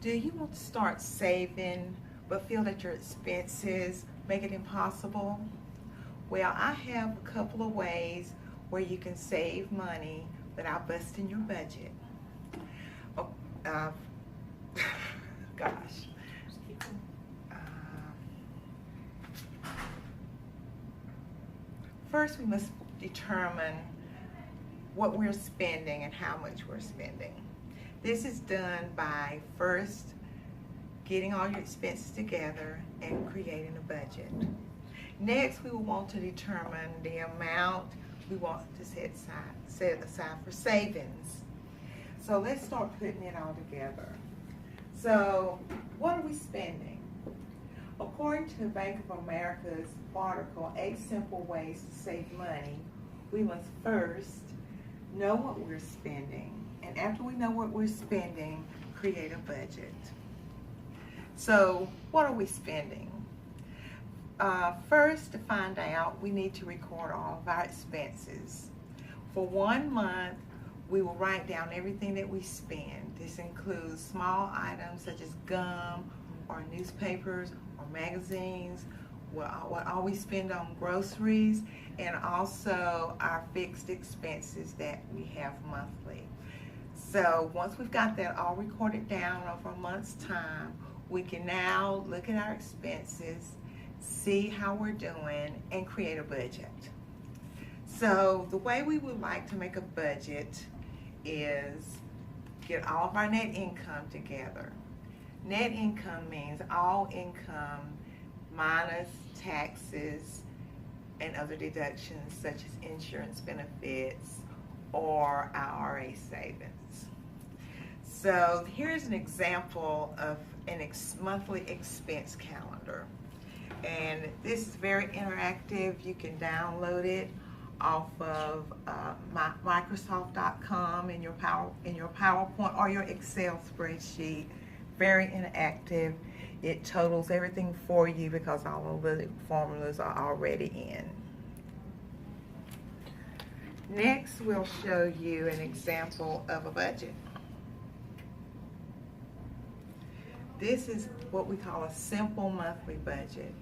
Do you want to start saving but feel that your expenses make it impossible? Well, I have a couple of ways where you can save money without busting your budget. Oh, uh, gosh. Uh, First, we must determine what we're spending and how much we're spending. This is done by first getting all your expenses together and creating a budget. Next, we will want to determine the amount we want to set aside for savings. So let's start putting it all together. So what are we spending? According to Bank of America's article, 8 Simple Ways to Save Money, we must first know what we're spending. And after we know what we're spending, create a budget. So what are we spending? First, to find out, we need to record all of our expenses. For 1 month, we will write down everything that we spend. This includes small items such as gum or newspapers or magazines, what all we spend on groceries, and also our fixed expenses that we have monthly. So once we've got that all recorded down over a month's time, we can now look at our expenses, see how we're doing, and create a budget. So the way we would like to make a budget is get all of our net income together. Net income means all income minus taxes and other deductions such as insurance benefits or IRA savings. So here's an example of a monthly expense calendar. And this is very interactive. You can download it off of Microsoft.com in your PowerPoint or your Excel spreadsheet. Very interactive. It totals everything for you because all of the formulas are already in. Next, we'll show you an example of a budget. This is what we call a simple monthly budget.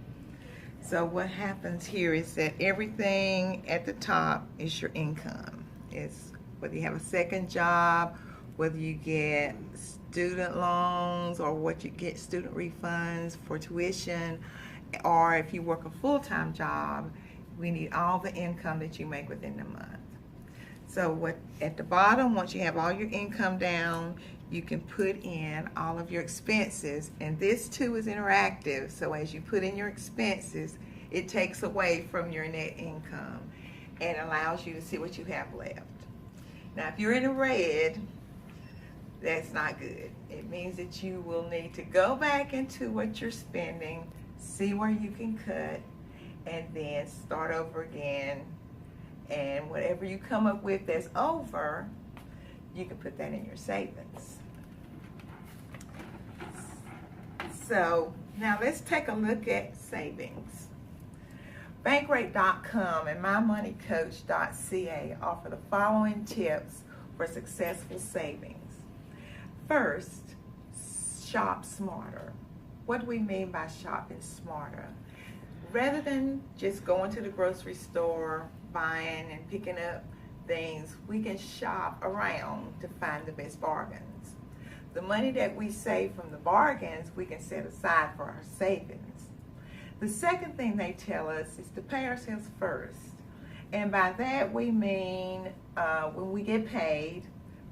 So what happens here is that everything at the top is your income. It's whether you have a second job, whether you get student loans or what you get student refunds for tuition, or if you work a full-time job, we need all the income that you make within the month. So at the bottom, once you have all your income down, you can put in all of your expenses, and this too is interactive. So as you put in your expenses, it takes away from your net income and allows you to see what you have left. Now, if you're in the red, that's not good. It means that you will need to go back into what you're spending, see where you can cut, and then start over again. And whatever you come up with that's over, you can put that in your savings. So now let's take a look at savings. Bankrate.com and mymoneycoach.ca offer the following tips for successful savings. First, shop smarter. What do we mean by shopping smarter? Rather than just going to the grocery store, buying and picking up things, we can shop around to find the best bargains. The money that we save from the bargains, we can set aside for our savings. The second thing they tell us is to pay ourselves first. And by that we mean when we get paid,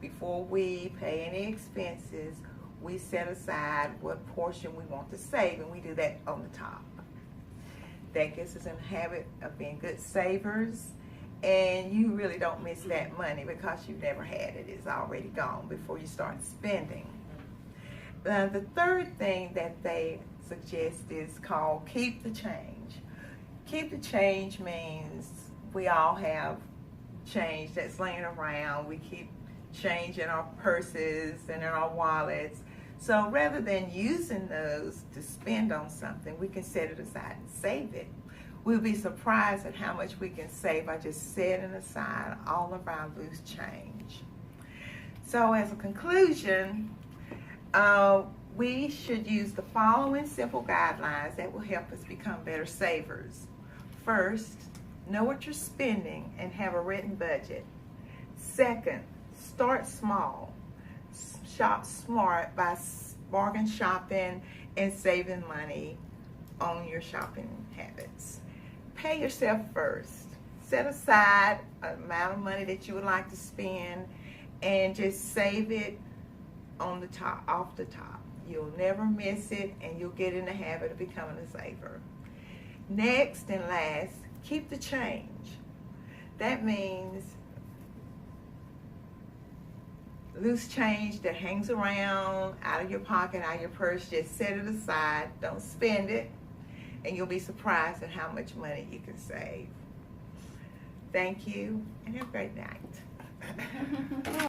before we pay any expenses, we set aside what portion we want to save, and we do that on the top. That gets us in the habit of being good savers, and you really don't miss that money because you've never had it. It's already gone before you start spending. The third thing that they suggest is called keep the change. Keep the change means we all have change that's laying around. We keep change in our purses and in our wallets. So rather than using those to spend on something, we can set it aside and save it. We'll be surprised at how much we can save by just setting aside all of our loose change. So as a conclusion, We should use the following simple guidelines that will help us become better savers. First, know what you're spending and have a written budget. Second, start small. Shop smart by bargain shopping and saving money on your shopping habits. Pay yourself first. Set aside an amount of money that you would like to spend and just save it on the top, off the top. You'll never miss it, and you'll get in the habit of becoming a saver. Next and last, keep the change. That means loose change that hangs around out of your pocket, out of your purse, just set it aside. Don't spend it, and you'll be surprised at how much money you can save. Thank you, and have a great night.